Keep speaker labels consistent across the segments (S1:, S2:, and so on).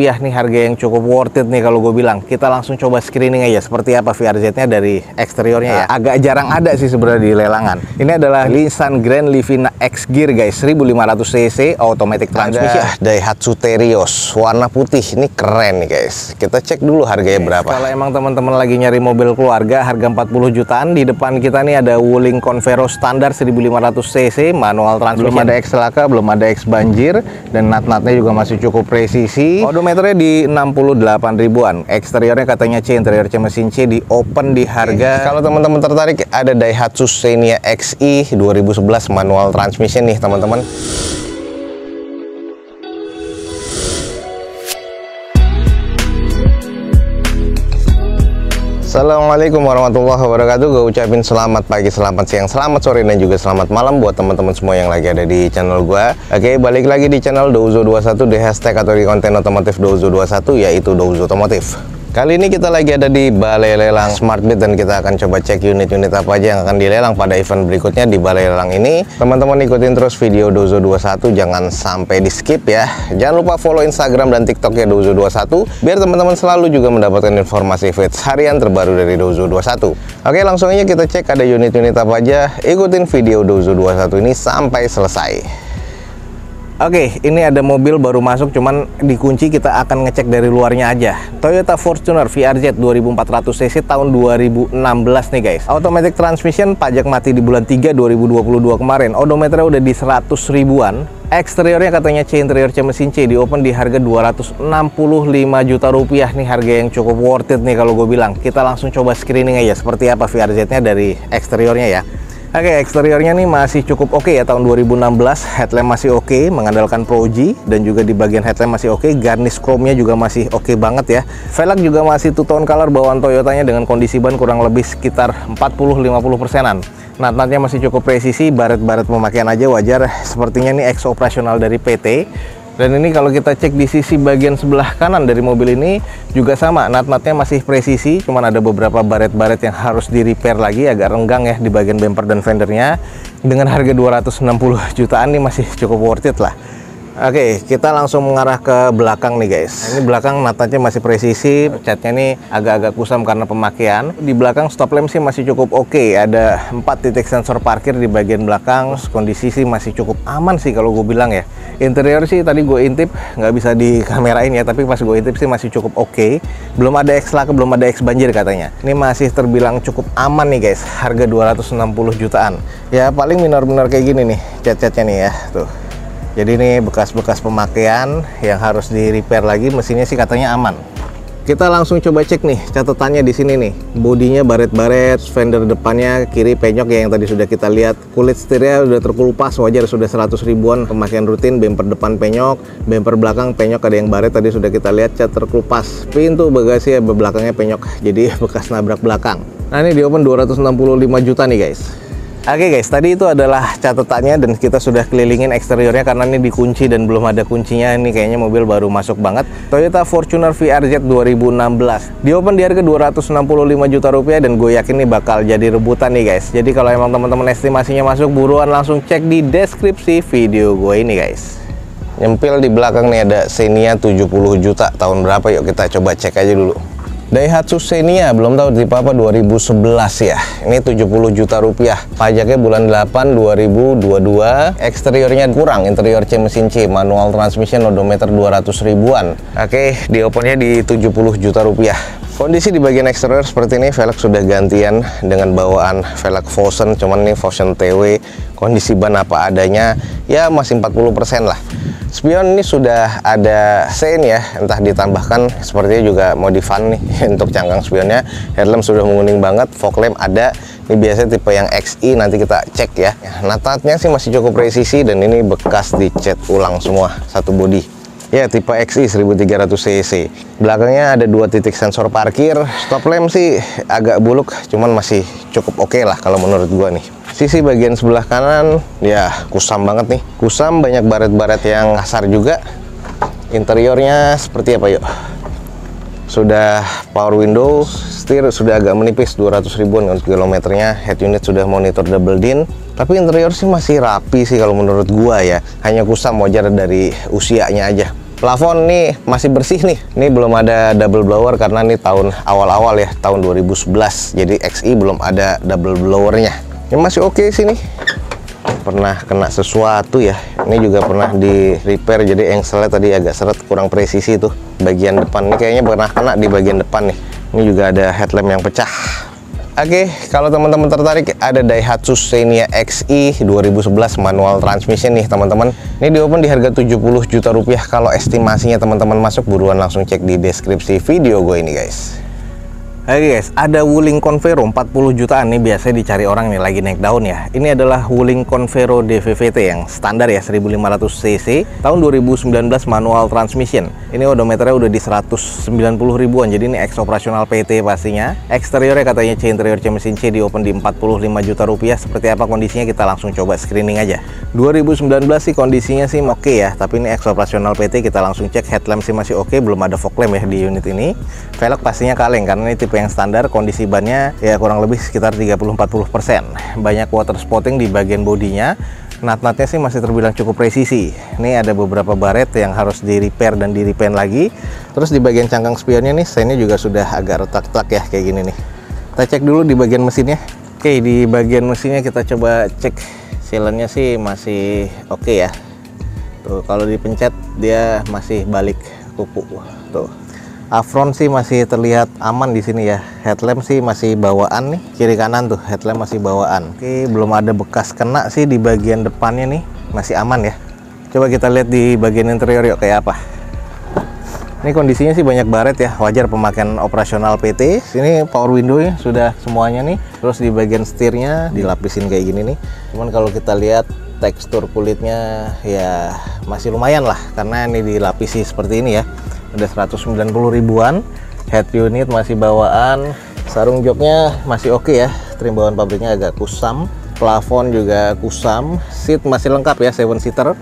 S1: Ya, nih harga yang cukup worth it nih kalau gue bilang. Kita langsung coba screening aja seperti apa VRZ-nya dari eksteriornya ya. Agak jarang ada sih sebenarnya di lelangan. Ini adalah Nissan Grand Livina X Gear guys, 1500 cc automatic transmission. Ada Daihatsu Terios warna putih. Ini keren nih guys. Kita cek dulu harganya berapa. Kalau emang teman-teman lagi nyari mobil keluarga harga 40 jutaan, di depan kita nih ada Wuling Convero standar 1500 cc manual transmission. Belum ada X celaka, belum ada X banjir, dan nat-natnya juga masih cukup presisi. Odometernya di 68 ribuan. Eksteriornya katanya C, interior C mesin C, di open di harga. Kalau teman-teman tertarik, ada Daihatsu Xenia XI 2011 manual transmission nih teman-teman. Assalamualaikum warahmatullahi wabarakatuh. Gue ucapin selamat pagi, selamat siang, selamat sore, dan juga selamat malam buat teman-teman semua yang lagi ada di channel gue. Oke, balik lagi di channel Douzo21, di hashtag atau di konten otomotif Douzo21, yaitu Douzo Otomotif. Kali ini kita lagi ada di balai lelang SmartBeat, dan kita akan coba cek unit-unit apa aja yang akan dilelang pada event berikutnya di balai lelang ini. Teman-teman ikutin terus video Douzo21, jangan sampai di skip ya. Jangan lupa follow Instagram dan TikToknya Douzo21, biar teman-teman selalu juga mendapatkan informasi feeds harian terbaru dari Douzo21. Oke, langsung aja kita cek ada unit-unit apa aja. Ikutin video Douzo21 ini sampai selesai. Oke, ini ada mobil baru masuk, cuman dikunci. Kita akan ngecek dari luarnya aja. Toyota Fortuner VRZ 2400 cc tahun 2016 nih guys. Automatic transmission, pajak mati di bulan 3 2022 kemarin. Odometernya udah di 100 ribuan. Eksteriornya katanya C, interior C mesin C, di open di harga 265 juta rupiah. Nih harga yang cukup worth it nih kalau gue bilang. Kita langsung coba screening aja seperti apa VRZ-nya dari eksteriornya ya. Oke, eksteriornya nih masih cukup oke ya, tahun 2016. Headlamp masih oke, mengandalkan Pro G, dan juga di bagian headlamp masih oke. Garnish chrome-nya juga masih oke banget ya. Velg juga masih two-tone color bawaan Toyotanya dengan kondisi ban kurang lebih sekitar 40-50%-an. Nat-natnya masih cukup presisi, baret-baret pemakaian aja wajar. Sepertinya ini ex operasional dari PT. Dan ini kalau kita cek di sisi bagian sebelah kanan dari mobil ini juga sama, nat-natnya masih presisi, cuman ada beberapa baret-baret yang harus di repair lagi, agak renggang ya di bagian bumper dan fendernya. Dengan harga 260 jutaan nih masih cukup worth it lah. Oke, kita langsung mengarah ke belakang nih guys. Ini belakang nat-natnya masih presisi, catnya nih agak-agak kusam karena pemakaian. Di belakang stop lamp sih masih cukup oke. Ada 4 titik sensor parkir di bagian belakang. Kondisi sih masih cukup aman sih kalau gue bilang ya. Interior sih tadi gue intip, nggak bisa dikamerain ya, tapi pas gue intip sih masih cukup oke. Belum ada X laka, belum ada X banjir katanya. Ini masih terbilang cukup aman nih guys. Harga 260 jutaan. Ya paling minor-minor kayak gini nih cat-catnya nih ya, tuh. Jadi ini bekas-bekas pemakaian yang harus di repair lagi. Mesinnya sih katanya aman. Kita langsung coba cek nih catatannya di sini nih. Bodinya baret-baret, fender depannya kiri penyok ya yang tadi sudah kita lihat. Kulit setirnya udah terkelupas, wajar sudah 100 ribuan pemakaian rutin. Bumper depan penyok, bumper belakang penyok ada yang baret tadi sudah kita lihat, cat terkelupas. Pintu bagasi ya belakangnya penyok, jadi bekas nabrak belakang. Nah ini di open 265 juta nih guys. Oke guys, tadi itu adalah catatannya, dan kita sudah kelilingin eksteriornya karena ini dikunci dan belum ada kuncinya. Ini kayaknya mobil baru masuk banget. Toyota Fortuner VRZ 2016. Di open di harga 265 juta rupiah, dan gue yakin nih bakal jadi rebutan nih guys. Jadi kalau emang teman-teman estimasinya masuk, buruan langsung cek di deskripsi video gue ini guys. Nyempil di belakang nih ada Xenia 70 juta. Tahun berapa? Yuk kita coba cek aja dulu. Daihatsu Xenia, belum tahu tipe apa, 2011 ya. Ini 70 juta rupiah. Pajaknya bulan 8 2022. Eksteriornya kurang, interior C mesin C, manual transmission, odometer 200 ribuan. Oke, di opennya di 70 juta rupiah. Kondisi di bagian eksterior seperti ini. Velg sudah gantian dengan bawaan velg Fosun, cuman ini Fosun TW. Kondisi ban apa adanya, ya masih 40% lah. Spion ini sudah ada sein ya, entah ditambahkan, sepertinya juga modifan nih untuk cangkang spionnya. Headlamp sudah menguning banget, fog lamp ada. Ini biasanya tipe yang XI, nanti kita cek ya. Nat-natnya sih masih cukup presisi, dan ini bekas dicat ulang semua, satu bodi. Ya, tipe XI 1300 cc. Belakangnya ada 2 titik sensor parkir. Stop lamp sih agak buluk, cuman masih cukup oke lah kalau menurut gua nih. Sisi bagian sebelah kanan ya kusam banget nih. Kusam, banyak baret-baret yang kasar juga. Interiornya seperti apa yuk? Sudah power window, setir sudah agak menipis 200 ribuan untuk kilometernya. Head unit sudah monitor double din. Tapi interior sih masih rapi sih kalau menurut gua ya. Hanya kusam, wajar dari usianya aja. Plafon nih masih bersih nih. Ini belum ada double blower karena ini tahun awal-awal ya, tahun 2011. Jadi XI belum ada double blowernya. Ini masih oke sih nih. Pernah kena sesuatu ya. Ini juga pernah di repair, jadi engselnya tadi agak seret, kurang presisi tuh. Bagian depan ini kayaknya pernah kena di bagian depan nih. Ini juga ada headlamp yang pecah. Oke, kalau teman-teman tertarik, ada Daihatsu Xenia XI 2011 manual transmission nih teman-teman. Ini di-open di harga 70 juta rupiah. Kalau estimasinya teman-teman masuk, buruan langsung cek di deskripsi video gue ini guys. Oke guys, ada Wuling Convero 40 jutaan nih, biasanya dicari orang nih lagi naik daun ya. Ini adalah Wuling Convero DVVT yang standar ya, 1500 cc, tahun 2019 manual transmission. Ini odometernya udah di 190 ribuan, jadi ini ex operasional PT pastinya. Eksteriornya katanya C interior C mesin C, di open di 45 juta rupiah. Seperti apa kondisinya kita langsung coba screening aja. 2019 sih kondisinya sih oke ya, tapi ini ex operasional PT, kita langsung cek. Headlamp sih masih oke, belum ada fog lamp ya di unit ini. Velg pastinya kaleng karena ini tipe yang standar. Kondisi bannya ya kurang lebih sekitar 30-40%. Banyak water spotting di bagian bodinya. Nut-nutnya sih masih terbilang cukup presisi. Ini ada beberapa baret yang harus di repair dan di repaint lagi. Terus di bagian cangkang spionnya nih, seinnya juga sudah agak retak-retak ya, kayak gini nih. Kita cek dulu di bagian mesinnya. Oke, di bagian mesinnya kita coba cek. Sealannya sih masih oke ya. Tuh, kalau dipencet dia masih balik kuku. Tuh. Afron sih masih terlihat aman di sini ya. Headlamp sih masih bawaan nih, kiri kanan tuh headlamp masih bawaan. Oke, belum ada bekas kena sih di bagian depannya nih, masih aman ya. Coba kita lihat di bagian interior yuk kayak apa. Ini kondisinya sih banyak baret ya, wajar pemakaian operasional PT. Sini power window-nya sudah semuanya nih. Terus di bagian setirnya dilapisin kayak gini nih. Cuman kalau kita lihat tekstur kulitnya ya masih lumayan lah, karena ini dilapisi seperti ini ya. Udah 190 ribuan. Head unit masih bawaan. Sarung joknya masih oke ya. Trim bawaan pabriknya agak kusam. Plafon juga kusam. Seat masih lengkap ya, 7-seater.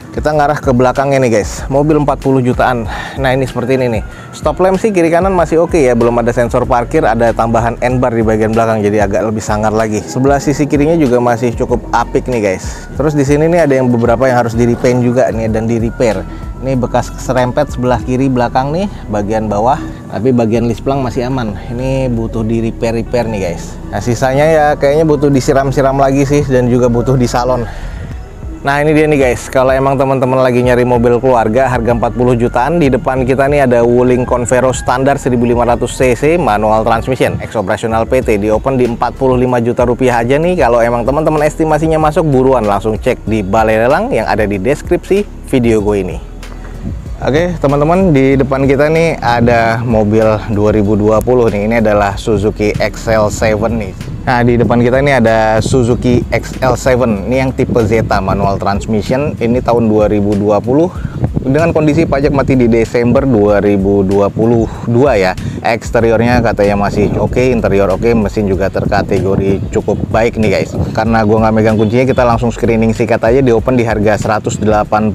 S1: Kita ngarah ke belakangnya nih guys. Mobil 40 jutaan. Nah ini seperti ini nih. Stop lamp sih kiri kanan masih oke ya. Belum ada sensor parkir. Ada tambahan N-bar di bagian belakang, jadi agak lebih sangar lagi. Sebelah sisi kirinya juga masih cukup apik nih guys. Terus di sini nih ada yang beberapa yang harus di repaint juga nih dan di repair. Ini bekas serempet sebelah kiri belakang nih, bagian bawah. Tapi bagian lisplang masih aman. Ini butuh di repair nih guys. Nah sisanya ya kayaknya butuh disiram-siram lagi sih, dan juga butuh di salon. Nah ini dia nih guys, kalau emang teman-teman lagi nyari mobil keluarga harga 40 jutaan, di depan kita nih ada Wuling Convero standar 1500 cc manual transmission, ex operasional PT, di open di 45 juta rupiah aja nih. Kalau emang teman-teman estimasinya masuk, buruan langsung cek di balai lelang yang ada di deskripsi video gue ini. Oke teman-teman, di depan kita nih ada mobil 2020 nih. Ini adalah Suzuki XL7 nih. Nah di depan kita ini ada Suzuki XL7. Ini yang tipe Zeta manual transmission. Ini tahun 2020 dengan kondisi pajak mati di Desember 2022 ya. Eksteriornya katanya masih oke, interior oke, mesin juga terkategori cukup baik nih guys. Karena gua nggak megang kuncinya, kita langsung screening sikat aja. Di open di harga 185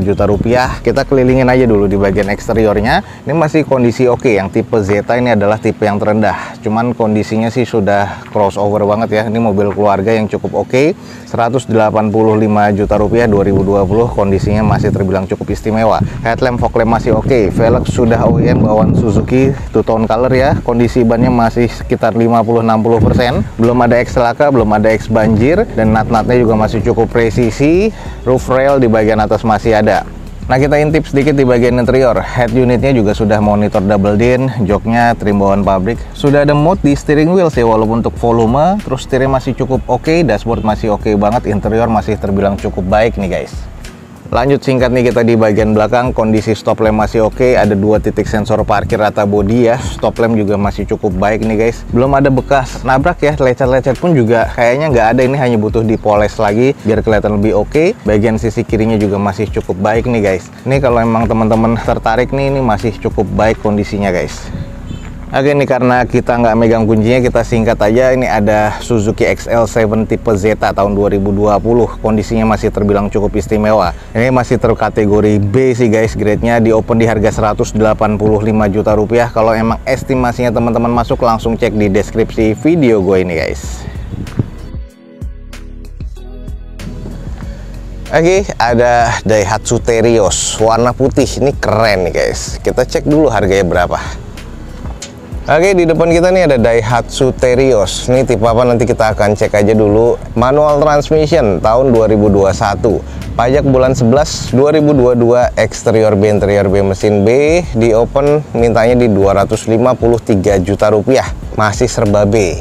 S1: juta rupiah. Kita kelilingin aja dulu di bagian eksteriornya. Ini masih kondisi oke. Yang tipe Zeta ini adalah tipe yang terendah. Cuman kondisinya sih sudah crossover banget ya. Ini mobil keluarga yang cukup oke. 185 juta rupiah 2020, kondisinya masih terbilang cukup istimewa. Headlamp, fog lamp masih oke. Velg sudah OEM bawaan Suzuki two tone color ya. Kondisi bannya masih sekitar 50-60%. Belum ada X celaka, belum ada X banjir, dan nut-nutnya juga masih cukup presisi. Roof rail di bagian atas masih ada. Nah kita intip sedikit di bagian interior. Head unitnya juga sudah monitor double din, joknya trim bawaan pabrik. Sudah ada mode di steering wheel sih, walaupun untuk volume. Terus setirnya masih cukup oke, dashboard masih oke banget, interior masih terbilang cukup baik nih guys. Lanjut singkat nih kita di bagian belakang. Kondisi stop lamp masih oke, ada 2 titik sensor parkir rata bodi ya. Stop lamp juga masih cukup baik nih guys. Belum ada bekas nabrak ya, lecet-lecet pun juga kayaknya nggak ada. Ini hanya butuh dipoles lagi biar kelihatan lebih oke. Bagian sisi kirinya juga masih cukup baik nih guys. Ini kalau emang teman-teman tertarik nih, ini masih cukup baik kondisinya guys. Oke nih, karena kita nggak megang kuncinya, kita singkat aja. Ini ada Suzuki XL7 tipe Zeta tahun 2020. Kondisinya masih terbilang cukup istimewa. Ini masih terkategori B sih guys, grade-nya. Di open di harga 185 juta rupiah. Kalau emang estimasinya teman-teman masuk, langsung cek di deskripsi video gue ini guys. Oke, ada Daihatsu Terios warna putih. Ini keren nih guys. Kita cek dulu harganya berapa. Oke, di depan kita nih ada Daihatsu Terios. Ini tipe apa nanti kita akan cek aja dulu. Manual transmission tahun 2021. Pajak bulan 11 2022, eksterior B, interior B, mesin B. Di open mintanya di 253 juta rupiah. Masih serba B.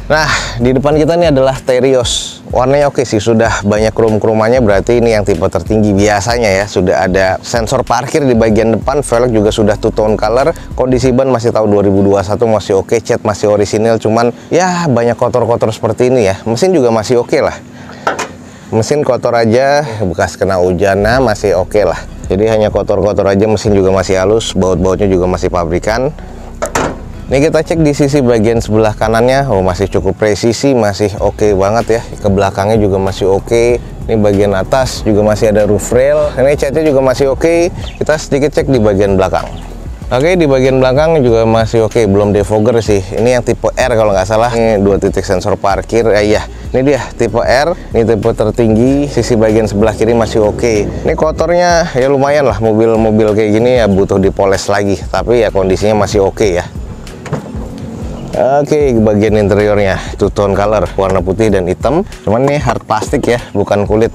S1: Nah, di depan kita nih adalah Terios. Warnanya oke sih, sudah banyak krom-kromannya, berarti ini yang tipe tertinggi biasanya ya. Sudah ada sensor parkir di bagian depan, velg juga sudah two tone color. Kondisi ban masih tahun 2021, masih oke, cat masih orisinil, cuman ya banyak kotor-kotor seperti ini ya. Mesin juga masih oke lah. Mesin kotor aja, bekas kena hujan, nah masih oke lah. Jadi hanya kotor-kotor aja, mesin juga masih halus, baut-bautnya juga masih pabrikan. Ini kita cek di sisi bagian sebelah kanannya, oh masih cukup presisi, masih oke banget ya. Ke belakangnya juga masih oke. Ini bagian atas juga masih ada roof rail. Ini catnya juga masih oke. Kita sedikit cek di bagian belakang. Oke, di bagian belakang juga masih oke, belum defogger sih. Ini yang tipe R kalau nggak salah. Ini 2 titik sensor parkir. Iya, ini dia tipe R. Ini tipe tertinggi. Sisi bagian sebelah kiri masih oke. Ini kotornya ya lumayan lah. Mobil-mobil kayak gini ya butuh dipoles lagi. Tapi ya kondisinya masih oke ya. Oke, bagian interiornya two tone color, warna putih dan hitam. Cuman ini hard plastik ya, bukan kulit.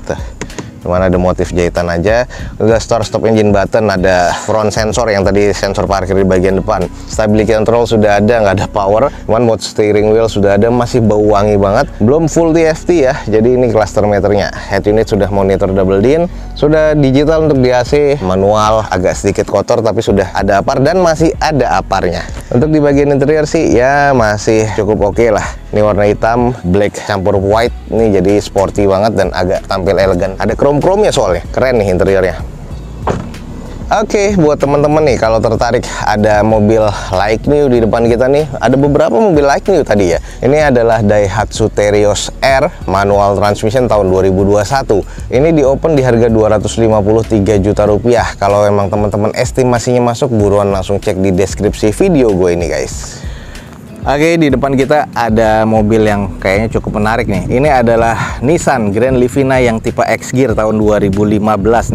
S1: Cuman ada motif jahitan aja. Udah start stop engine button, ada front sensor yang tadi sensor parkir di bagian depan. Stability control sudah ada, nggak ada power. Cuman mode steering wheel sudah ada, masih bau wangi banget. Belum full TFT ya, jadi ini cluster meternya. Head unit sudah monitor double din, sudah digital untuk di AC, manual agak sedikit kotor tapi sudah ada apar dan masih ada aparnya. Untuk di bagian interior sih ya masih cukup oke lah. Ini warna hitam, black campur white. Ini jadi sporty banget dan agak tampil elegan. Ada chrome-chrome-nya soalnya. Keren nih interiornya. Oke, buat teman-teman nih kalau tertarik ada mobil like new di depan kita nih. Ada beberapa mobil like new tadi ya. Ini adalah Daihatsu Terios R manual transmission tahun 2021. Ini di open di harga 253 juta rupiah. Kalau emang teman-teman estimasinya masuk, buruan langsung cek di deskripsi video gue ini guys. Oke, di depan kita ada mobil yang kayaknya cukup menarik nih. Ini adalah Nissan Grand Livina yang tipe X Gear tahun 2015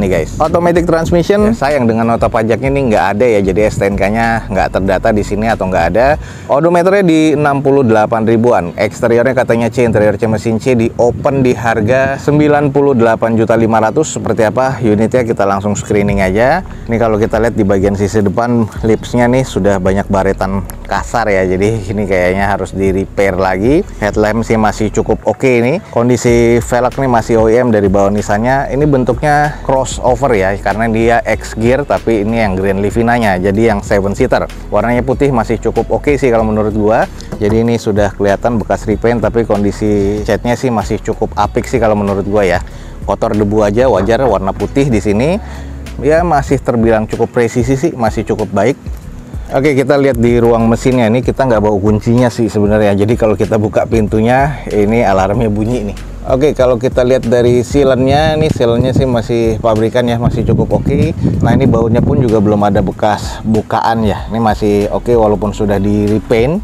S1: nih guys. Automatic transmission, ya, sayang dengan nota pajaknya ini nggak ada ya, jadi STNK-nya nggak terdata di sini atau nggak ada. Odometernya di 68 ribuan. Eksteriornya katanya C, interior C mesin C, di open di harga 98.500.000. Seperti apa unitnya kita langsung screening aja. Ini kalau kita lihat di bagian sisi depan lipsnya nih sudah banyak baretan kasar ya, jadi ini kayaknya harus di repair lagi. Headlamp sih masih cukup oke nih. Kondisi velg nih masih OEM dari bawah Nissannya. Ini bentuknya crossover ya, karena dia X Gear tapi ini yang Grand Livina-nya, jadi yang 7 seater. Warnanya putih masih cukup oke sih kalau menurut gua. Jadi ini sudah kelihatan bekas repaint, tapi kondisi catnya sih masih cukup apik sih kalau menurut gua ya. Kotor debu aja wajar, warna putih di sini. Ya masih terbilang cukup presisi sih, masih cukup baik. Oke, kita lihat di ruang mesinnya. Ini kita nggak bawa kuncinya sih sebenarnya. Jadi kalau kita buka pintunya, ini alarmnya bunyi nih. Oke, kalau kita lihat dari sealannya, nih sealannya sih masih pabrikan ya, masih cukup oke. Nah, ini bautnya pun juga belum ada bekas bukaan ya. Ini masih oke walaupun sudah di repaint.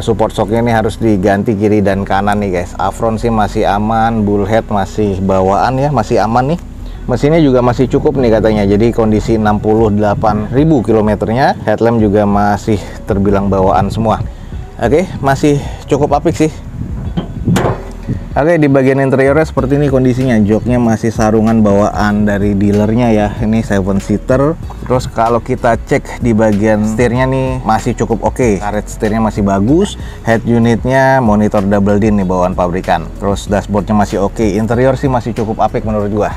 S1: Support shocknya ini harus diganti kiri dan kanan nih guys. Afron sih masih aman, bullhead masih bawaan ya, masih aman nih. Mesinnya juga masih cukup nih katanya, jadi kondisi 68.000 kilometernya. Headlamp juga masih terbilang bawaan semua. Oke, masih cukup apik sih. Oke, di bagian interiornya seperti ini kondisinya. Joknya masih sarungan bawaan dari dealernya ya. Ini 7 seater. Terus kalau kita cek di bagian setirnya nih masih cukup oke. Karet setirnya masih bagus. Head unitnya monitor double din nih bawaan pabrikan. Terus dashboardnya masih oke. Interior sih masih cukup apik menurut gua.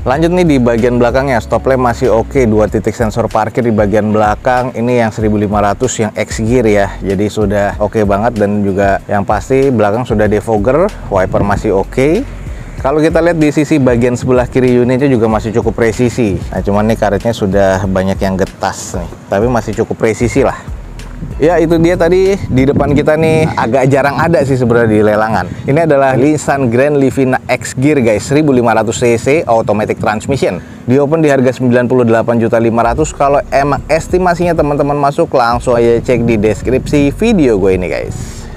S1: Lanjut nih di bagian belakangnya, stop lamp masih oke, 2 titik sensor parkir di bagian belakang. Ini yang 1500 yang X Gear ya, jadi sudah oke banget. Dan juga yang pasti belakang sudah defogger, wiper masih oke. Kalau kita lihat di sisi bagian sebelah kiri unitnya juga masih cukup presisi. Nah cuman nih karetnya sudah banyak yang getas nih, tapi masih cukup presisi lah. Ya itu dia tadi di depan kita nih, agak jarang ada sih sebenarnya di lelangan. Ini adalah Nissan Grand Livina X Gear guys, 1500 cc automatic transmission. Di open di harga 98.500.000. Kalau emang estimasinya teman-teman masuk, langsung aja cek di deskripsi video gue ini guys.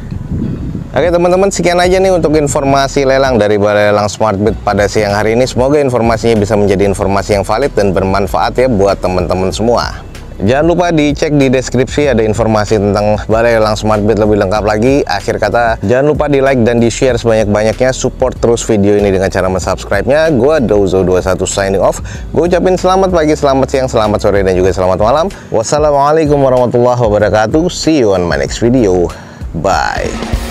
S1: Oke teman-teman, sekian aja nih untuk informasi lelang dari Balai Lelang Smartbit pada siang hari ini. Semoga informasinya bisa menjadi informasi yang valid dan bermanfaat ya buat teman-teman semua. Jangan lupa dicek di deskripsi, ada informasi tentang Balai Lelang Smartbit lebih lengkap lagi. Akhir kata, jangan lupa di like dan di share sebanyak-banyaknya. Support terus video ini dengan cara subscribe-nya. Gua Douzo21 signing off. Gue ucapin selamat pagi, selamat siang, selamat sore, dan juga selamat malam. Wassalamualaikum warahmatullahi wabarakatuh. See you on my next video. Bye.